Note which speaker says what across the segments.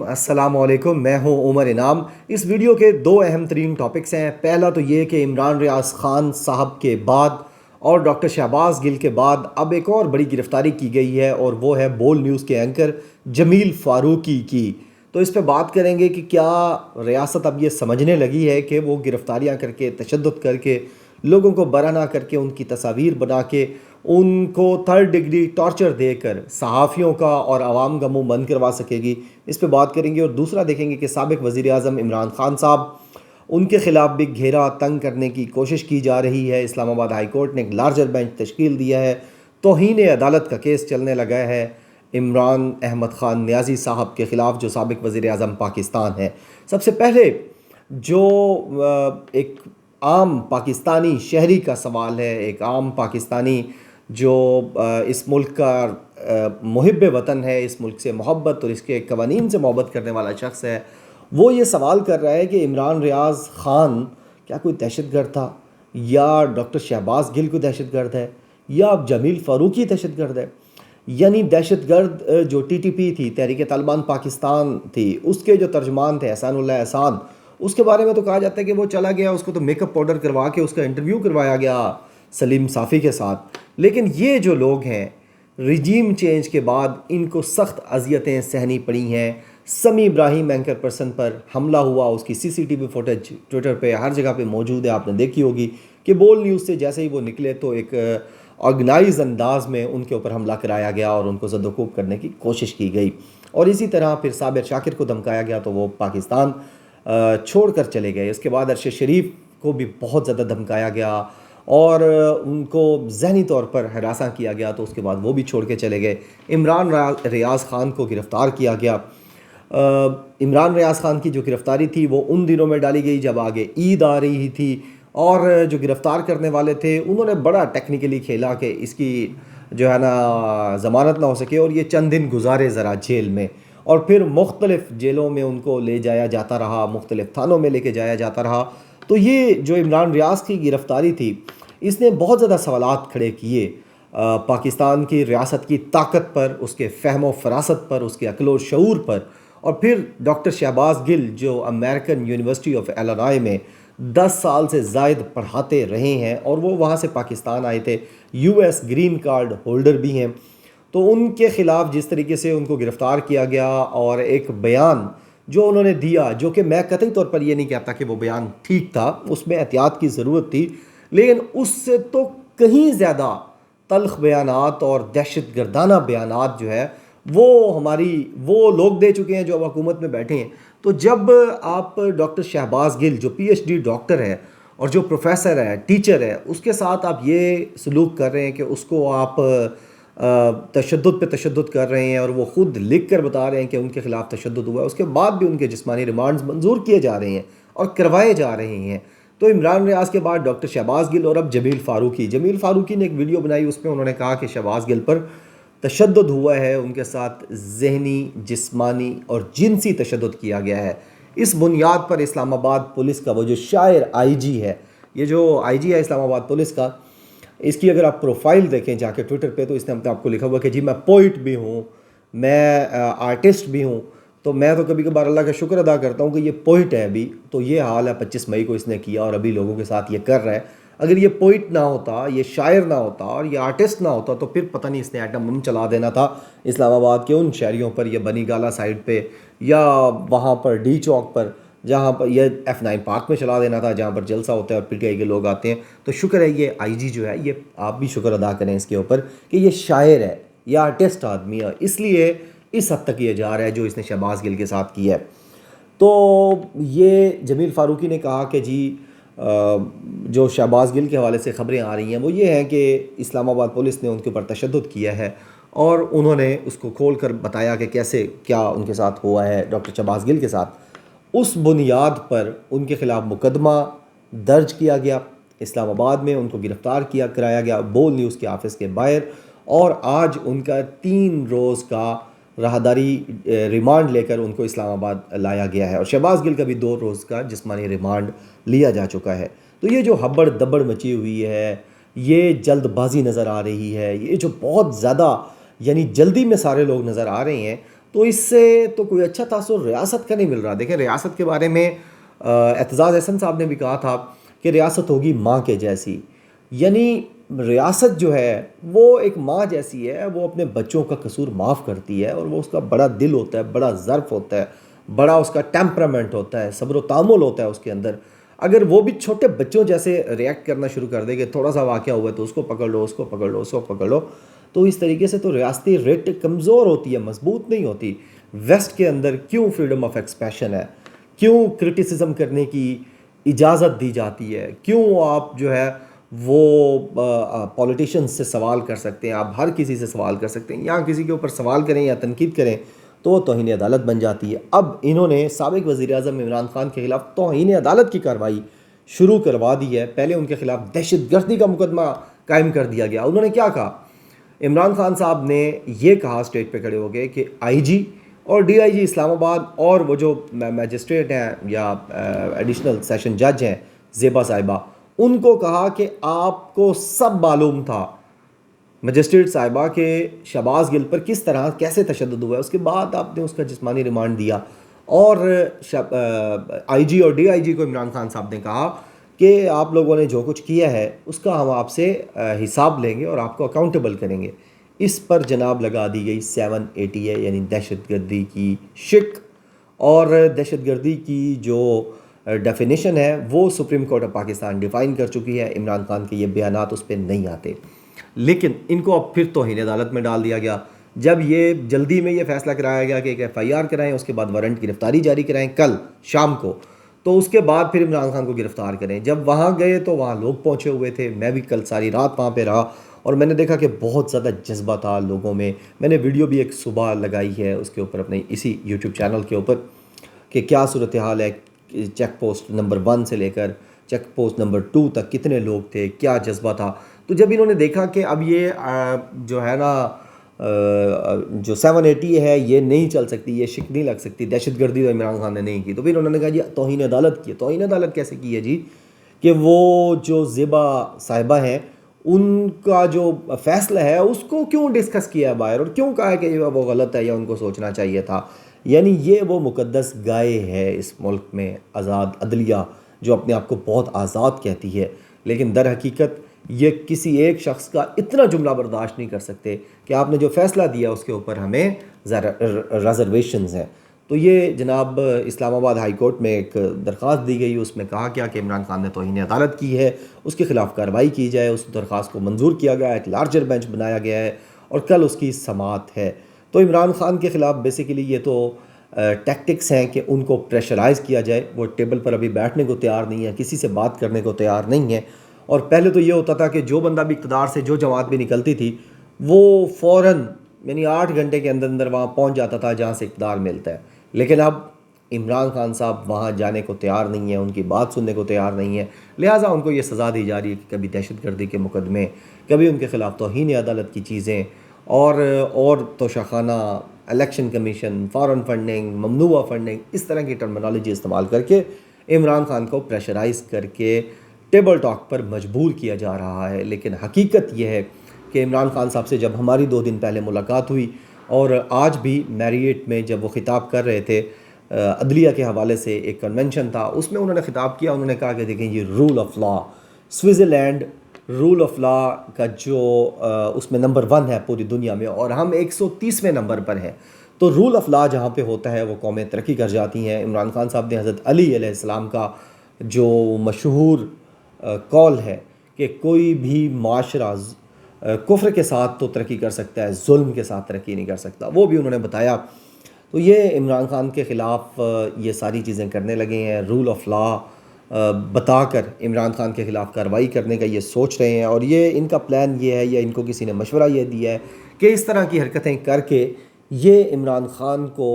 Speaker 1: السلام علیکم، میں ہوں عمر انعام۔ اس ویڈیو کے دو اہم ترین ٹاپکس ہیں۔ پہلا تو یہ کہ عمران ریاض خان صاحب کے بعد اور ڈاکٹر شہباز گل کے بعد اب ایک اور بڑی گرفتاری کی گئی ہے، اور وہ ہے بول نیوز کے اینکر جمیل فاروقی کی۔ تو اس پہ بات کریں گے کہ کیا ریاست اب یہ سمجھنے لگی ہے کہ وہ گرفتاریاں کر کے، تشدد کر کے، لوگوں کو برہنہ کر کے، ان کی تصاویر بنا کے، ان کو تھرڈ ڈگری ٹارچر دے کر صحافیوں کا اور عوام کا منہ بند کروا سکے گی؟ اس پہ بات کریں گے۔ اور دوسرا دیکھیں گے کہ سابق وزیر اعظم عمران خان صاحب، ان کے خلاف بھی گھیرا تنگ کرنے کی کوشش کی جا رہی ہے۔ اسلام آباد ہائی کورٹ نے ایک لارجر بینچ تشکیل دیا ہے، توہین عدالت کا کیس چلنے لگا ہے عمران احمد خان نیازی صاحب کے خلاف، جو سابق وزیر اعظم پاکستان ہے۔ سب سے پہلے جو ایک عام پاکستانی شہری کا سوال ہے، ایک عام پاکستانی جو اس ملک کا محب وطن ہے، اس ملک سے محبت اور اس کے قوانین سے محبت کرنے والا شخص ہے، وہ یہ سوال کر رہا ہے کہ عمران ریاض خان کیا کوئی دہشت گرد تھا، یا ڈاکٹر شہباز گل کوئی دہشت گرد ہے، یا اب جمیل فاروقی دہشت گرد ہے؟ یعنی دہشت گرد جو ٹی ٹی پی تھی، تحریک طالبان پاکستان تھی، اس کے جو ترجمان تھے احسان اللہ احسان، اس کے بارے میں تو کہا جاتا ہے کہ وہ چلا گیا، اس کو تو میک اپ پاؤڈر کروا کے اس کا انٹرویو کروایا گیا سلیم صافی کے ساتھ۔ لیکن یہ جو لوگ ہیں، رجیم چینج کے بعد ان کو سخت اذیتیں سہنی پڑی ہیں۔ سمی ابراہیم اینکر پرسن پر حملہ ہوا، اس کی C C T V footage Twitter پہ ہر جگہ پہ موجود ہے، آپ نے دیکھی ہوگی کہ بول نیوز سے جیسے ہی وہ نکلے تو ایک آرگنائز انداز میں ان کے اوپر حملہ کرایا گیا اور ان کو زد و کوب کرنے کی کوشش کی گئی۔ اور اسی طرح پھر صابر شاکر کو دھمکایا گیا تو وہ پاکستان چھوڑ کر چلے گئے۔ اس کے بعد ارشد شریف کو بھی بہت زیادہ دھمکایا گیا اور ان کو ذہنی طور پر ہراساں کیا گیا، تو اس کے بعد وہ بھی چھوڑ کے چلے گئے۔ عمران ریاض خان کو گرفتار کیا گیا۔ عمران ریاض خان کی جو گرفتاری تھی وہ ان دنوں میں ڈالی گئی جب آگے عید آ رہی تھی، اور جو گرفتار کرنے والے تھے انہوں نے بڑا ٹیکنیکلی کھیلا کہ اس کی جو ہے نا ضمانت نہ ہو سکے، اور یہ چند دن گزارے ذرا جیل میں، اور پھر مختلف جیلوں میں ان کو لے جایا جاتا رہا، مختلف تھانوں میں لے کے جایا جاتا رہا۔ تو یہ جو عمران ریاض کی گرفتاری تھی، اس نے بہت زیادہ سوالات کھڑے کیے پاکستان کی ریاست کی طاقت پر، اس کے فہم و فراست پر، اس کے عقل و شعور پر۔ اور پھر ڈاکٹر شہباز گل جو امریکن یونیورسٹی آف ایلینوائے میں 10 سال سے زائد پڑھاتے رہے ہیں، اور وہ وہاں سے پاکستان آئے تھے، U S green card holder بھی ہیں، تو ان کے خلاف جس طریقے سے ان کو گرفتار کیا گیا، اور ایک بیان جو انہوں نے دیا، جو کہ میں قطعی طور پر یہ نہیں کہتا کہ وہ بیان ٹھیک تھا، اس میں احتیاط کی ضرورت تھی، لیکن اس سے تو کہیں زیادہ تلخ بیانات اور دہشت گردانہ بیانات جو ہے وہ لوگ دے چکے ہیں جو اب حکومت میں بیٹھے ہیں۔ تو جب آپ ڈاکٹر شہباز گل جو پی ایچ ڈی ڈاکٹر ہے اور جو پروفیسر ہے، ٹیچر ہے، اس کے ساتھ آپ یہ سلوک کر رہے ہیں کہ اس کو آپ تشدد پہ تشدد کر رہے ہیں، اور وہ خود لکھ کر بتا رہے ہیں کہ ان کے خلاف تشدد ہوا ہے، اس کے بعد بھی ان کے جسمانی ریمانڈز منظور کیے جا رہے ہیں اور کروائے جا رہے ہیں۔ تو عمران ریاض کے بعد ڈاکٹر شہباز گل، اور اب جمیل فاروقی نے ایک ویڈیو بنائی، اس میں انہوں نے کہا کہ شہباز گل پر تشدد ہوا ہے، ان کے ساتھ ذہنی، جسمانی اور جنسی تشدد کیا گیا ہے۔ اس بنیاد پر اسلام آباد پولیس کا وہ جو شاعر آئی جی ہے، یہ جو آئی جی ہے اسلام آباد پولیس کا، اس کی اگر آپ پروفائل دیکھیں جا کے ٹویٹر پہ، تو اس نے آپ کو لکھا ہوا کہ جی میں پوئٹ بھی ہوں، میں آرٹسٹ بھی ہوں، تو میں تو کبھی کبھار اللہ کا شکر ادا کرتا ہوں کہ یہ پوئٹ ہے ابھی، تو یہ حال ہے 25 مئی کو اس نے کیا اور ابھی لوگوں کے ساتھ یہ کر رہا ہے۔ اگر یہ پوئٹ نہ ہوتا، یہ شاعر نہ ہوتا اور یہ آرٹسٹ نہ ہوتا، تو پھر پتہ نہیں اس نے ایٹم بم چلا دینا تھا اسلام آباد کے ان شہریوں پر، یا بنی گالا سائڈ پہ، یا وہاں پر ڈی چوک پر، جہاں پر یہ F9 پارک میں چلا دینا تھا، جہاں پر جلسہ ہوتا ہے اور پی ٹی آئی کے لوگ آتے ہیں۔ تو شکر ہے یہ آئی جی جو ہے، یہ آپ بھی شکر ادا کریں اس کے اوپر کہ یہ شاعر ہے، یہ آرٹسٹ آدمی ہے، اس لیے اس حد تک یہ جا رہا ہے جو اس نے شہباز گل کے ساتھ کیا ہے۔ تو یہ جمیل فاروقی نے کہا کہ جی جو شہباز گل کے حوالے سے خبریں آ رہی ہیں وہ یہ ہیں کہ اسلام آباد پولیس نے ان کے اوپر تشدد کیا ہے، اور انہوں نے اس کو کھول کر بتایا کہ کیسے کیا ان کے ساتھ ہوا ہے ڈاکٹر شہباز گل کے ساتھ۔ اس بنیاد پر ان کے خلاف مقدمہ درج کیا گیا اسلام آباد میں، ان کو گرفتار کرایا گیا بول نیوز کے آفس کے باہر، اور آج ان کا 3 روز کا راہداری ریمانڈ لے کر ان کو اسلام آباد لایا گیا ہے، اور شہباز گل کا بھی 2 روز کا جسمانی ریمانڈ لیا جا چکا ہے۔ تو یہ جو ہبڑ دبڑ مچی ہوئی ہے، یہ جلد بازی نظر آ رہی ہے، یہ جو بہت زیادہ یعنی جلدی میں سارے لوگ نظر آ رہے ہیں، تو اس سے تو کوئی اچھا تاثر ریاست کا نہیں مل رہا. دیکھیں ریاست کے بارے میں اعتزاز احسن صاحب نے بھی کہا تھا کہ ریاست ہوگی ماں کے جیسی. یعنی ریاست جو ہے وہ ایک ماں جیسی ہے, وہ اپنے بچوں کا قصور معاف کرتی ہے, اور وہ اس کا بڑا دل ہوتا ہے, بڑا ظرف ہوتا ہے, بڑا اس کا ٹیمپرامنٹ ہوتا ہے, صبر و تحمل ہوتا ہے اس کے اندر. اگر وہ بھی چھوٹے بچوں جیسے ریئیکٹ کرنا شروع کر دے کہ تھوڑا سا واقعہ ہوا ہے تو اس کو پکڑ لو, اس کو پکڑ لو, اس کو پکڑ لو, تو اس طریقے سے تو ریاستی ریٹ کمزور ہوتی ہے, مضبوط نہیں ہوتی. ویسٹ کے اندر کیوں فریڈم آف ایکسپریشن ہے, کیوں کرٹیسزم کرنے کی اجازت دی جاتی ہے, کیوں آپ جو ہے وہ پولیٹیشنز سے سوال کر سکتے ہیں, آپ ہر کسی سے سوال کر سکتے ہیں. یہاں کسی کے اوپر سوال کریں یا تنقید کریں تو وہ توہین عدالت بن جاتی ہے. اب انہوں نے سابق وزیر اعظم عمران خان کے خلاف توہین عدالت کی کارروائی شروع کروا دی ہے. پہلے ان کے خلاف دہشت گردی کا مقدمہ قائم کر دیا گیا. انہوں نے کیا کہا, عمران خان صاحب نے یہ کہا اسٹیج پہ کھڑے ہو گئے کہ آئی جی اور ڈی آئی جی اسلام آباد اور وہ جو میجسٹریٹ ہیں یا ایڈیشنل سیشن جج ہیں زیبا صاحبہ, ان کو کہا کہ آپ کو سب معلوم تھا مجسٹریٹ صاحبہ کے شہباز گل پر کس طرح کیسے تشدد ہوا ہے, اس کے بعد آپ نے اس کا جسمانی ریمانڈ دیا. اور آئی جی اور ڈی آئی جی کو عمران خان صاحب نے کہا کہ آپ لوگوں نے جو کچھ کیا ہے اس کا ہم آپ سے حساب لیں گے اور آپ کو اکاؤنٹیبل کریں گے. اس پر جناب لگا دی گئی 780 ہے, یعنی دہشت گردی کی شک, اور دہشت گردی کی جو ڈیفینیشن ہے وہ supreme court of Pakistan define کر چکی ہے. عمران خان کے یہ بیانات اس پہ نہیں آتے, لیکن ان کو اب پھر توہین عدالت میں ڈال دیا گیا. جب یہ جلدی میں یہ فیصلہ کرایا گیا کہ ایک ایف آئی آر کرائیں, اس کے بعد وارنٹ گرفتاری جاری کرائیں کل شام کو, تو اس کے بعد پھر عمران خان کو گرفتار کریں. جب وہاں گئے تو وہاں لوگ پہنچے ہوئے تھے, میں بھی کل ساری رات وہاں پہ رہا اور میں نے دیکھا کہ بہت زیادہ جذبہ تھا لوگوں میں. میں نے ویڈیو بھی ایک صبح لگائی ہے اس کے اوپر اپنے اسی یوٹیوب چینل کے اوپر کہ کیا صورتحال ہے, چیک پوسٹ نمبر 1 سے لے کر چیک پوسٹ نمبر 2 تک کتنے لوگ تھے, کیا جذبہ تھا. تو جب انہوں نے دیکھا کہ اب یہ جو ہے نا جو 780 ہے یہ نہیں چل سکتی, یہ شک نہیں لگ سکتی, دہشت گردی تو عمران خان نے نہیں کی, تو پھر انہوں نے کہا جی توہین عدالت کی. توہین عدالت کیسے کی ہے جی, کہ وہ جو زیبا صاحبہ ہیں ان کا جو فیصلہ ہے اس کو کیوں ڈسکس کیا باہر, اور کیوں کہا ہے کہ وہ غلط ہے یا ان کو سوچنا چاہیے تھا. یعنی یہ وہ مقدس گائے ہے اس ملک میں, آزاد عدلیہ, جو اپنے آپ کو بہت آزاد کہتی ہے, لیکن در حقیقت یہ کسی ایک شخص کا اتنا جملہ برداشت نہیں کر سکتے کہ آپ نے جو فیصلہ دیا اس کے اوپر ہمیں ریزرویشنز ہیں. تو یہ جناب اسلام آباد ہائی کورٹ میں ایک درخواست دی گئی, اس میں کہا گیا کہ عمران خان نے توہین عدالت کی ہے, اس کے خلاف کارروائی کی جائے. اس درخواست کو منظور کیا گیا, ایک لارجر بینچ بنایا گیا ہے اور کل اس کی سماعت ہے. تو عمران خان کے خلاف بیسیکلی یہ تو ٹیکٹکس ہیں کہ ان کو پریشرائز کیا جائے. وہ ٹیبل پر ابھی بیٹھنے کو تیار نہیں ہے, کسی سے بات کرنے کو تیار نہیں ہے. اور پہلے تو یہ ہوتا تھا کہ جو بندہ بھی اقتدار سے جو جماعت بھی نکلتی تھی وہ فوراً یعنی 8 گھنٹے کے اندر وہاں پہنچ جاتا تھا جہاں سے اقتدار ملتا ہے. لیکن اب عمران خان صاحب وہاں جانے کو تیار نہیں ہیں, ان کی بات سننے کو تیار نہیں ہے, لہٰذا ان کو یہ سزا دی جا رہی ہے کہ کبھی دہشت گردی کے مقدمے, کبھی ان کے خلاف توہین عدالت کی چیزیں, اور Toshakhana, election commission, foreign funding, ممنوعہ فنڈنگ, اس طرح کی ٹرمنالوجی استعمال کر کے عمران خان کو پریشرائز کر کے ٹیبل ٹاک پر مجبور کیا جا رہا ہے. لیکن حقیقت یہ ہے کہ عمران خان صاحب سے جب ہماری 2 دن پہلے ملاقات ہوئی, اور آج بھی میریٹ میں جب وہ خطاب کر رہے تھے, عدلیہ کے حوالے سے ایک کنونشن تھا, اس میں انہوں نے خطاب کیا. انہوں نے کہا کہ دیکھیں یہ rule of law, Switzerland rule of law کا جو اس میں نمبر 1 ہے پوری دنیا میں, اور ہم 130ویں نمبر پر ہیں. تو رول آف لا جہاں پہ ہوتا ہے وہ قومیں ترقی کر جاتی ہیں. عمران خان صاحب نے حضرت علی علیہ السلام کا جو مشہور قول ہے کہ کوئی بھی معاشرہ کفر کے ساتھ تو ترقی کر سکتا ہے, ظلم کے ساتھ ترقی نہیں کر سکتا, وہ بھی انہوں نے بتایا. تو یہ عمران خان کے خلاف یہ ساری چیزیں کرنے لگے ہیں, رول آف لا بتا کر عمران خان کے خلاف کارروائی کرنے کا یہ سوچ رہے ہیں. اور یہ ان کا پلان یہ ہے, یا ان کو کسی نے مشورہ یہ دیا ہے کہ اس طرح کی حرکتیں کر کے یہ عمران خان کو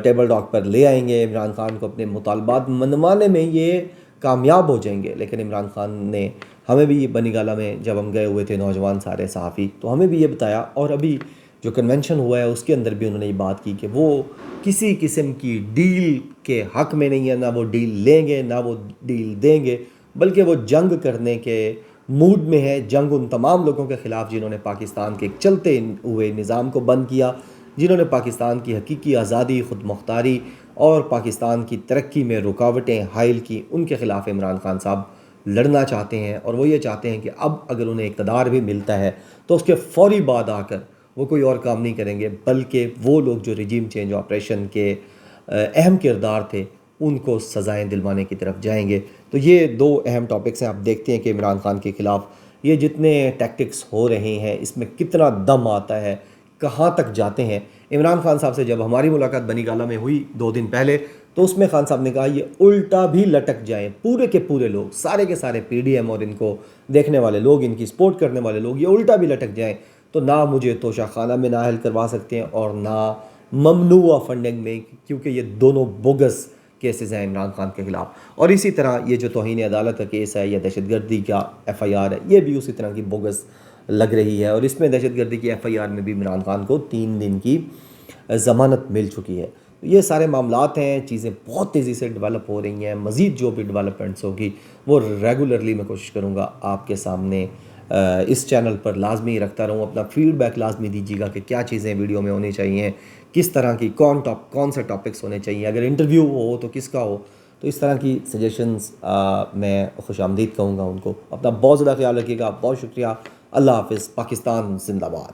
Speaker 1: ٹیبل ٹاک پر لے آئیں گے, عمران خان کو اپنے مطالبات منوانے میں یہ کامیاب ہو جائیں گے. لیکن عمران خان نے ہمیں بھی بنی گالہ میں جب ہم گئے ہوئے تھے نوجوان سارے صحافی, تو ہمیں بھی یہ بتایا, اور ابھی جو کنونشن ہوا ہے اس کے اندر بھی انہوں نے یہ بات کی کہ وہ کسی قسم کی ڈیل کے حق میں نہیں ہے, نہ وہ ڈیل لیں گے نہ وہ ڈیل دیں گے, بلکہ وہ جنگ کرنے کے موڈ میں ہے. جنگ ان تمام لوگوں کے خلاف جنہوں نے پاکستان کے ایک چلتے ہوئے نظام کو بند کیا, جنہوں نے پاکستان کی حقیقی آزادی، خود مختاری اور پاکستان کی ترقی میں رکاوٹیں حائل کی، ان کے خلاف عمران خان صاحب لڑنا چاہتے ہیں، اور وہ یہ چاہتے ہیں کہ اب اگر انہیں اقتدار بھی ملتا ہے تو اس کے فوری بعد آ کر وہ کوئی اور کام نہیں کریں گے، بلکہ وہ لوگ جو رجیم چینج آپریشن کے اہم کردار تھے ان کو سزائیں دلوانے کی طرف جائیں گے۔ تو یہ دو اہم ٹاپکس ہیں۔ آپ دیکھتے ہیں کہ عمران خان کے خلاف یہ جتنے ٹیکٹکس ہو رہے ہیں اس میں کتنا دم آتا ہے، کہاں تک جاتے ہیں۔ عمران خان صاحب سے جب ہماری ملاقات بنی گالہ میں ہوئی 2 دن پہلے، تو اس میں خان صاحب نے کہا یہ الٹا بھی لٹک جائیں، پورے کے پورے لوگ، سارے کے سارے پی ڈی ایم اور ان کو دیکھنے والے لوگ، ان کی سپورٹ کرنے والے لوگ، یہ الٹا بھی لٹک جائیں تو نہ مجھے توشہ خانہ میں نااہل کروا سکتے ہیں اور نہ ممنوعہ فنڈنگ میں، کیونکہ یہ دونوں بوگس کیسز ہیں عمران خان کے خلاف۔ اور اسی طرح یہ جو توہین عدالت کا کیس ہے یا دہشت گردی کا ایف آئی آر ہے، یہ بھی اسی طرح کی بوگس لگ رہی ہے، اور اس میں دہشت گردی کی ایف آئی آر میں بھی عمران خان کو 3 دن کی ضمانت مل چکی ہے۔ یہ سارے معاملات ہیں، چیزیں بہت تیزی سے ڈیولپ ہو رہی ہیں، مزید جو بھی ڈیولپمنٹس ہوگی وہ ریگولرلی میں کوشش کروں گا آپ کے سامنے اس چینل پر لازمی رکھتا رہوں۔ اپنا فیڈ بیک لازمی دیجیے گا کہ کیا چیزیں ویڈیو میں ہونی چاہیے، کس طرح کی کون سے ٹاپکس ہونے چاہیے، اگر انٹرویو ہو تو کس کا ہو، تو اس طرح کی سجیشنز میں خوش آمدید کہوں گا ان کو۔ اپنا بہت زیادہ خیال رکھیے گا، بہت شکریہ، اللہ حافظ، پاکستان زندہ باد۔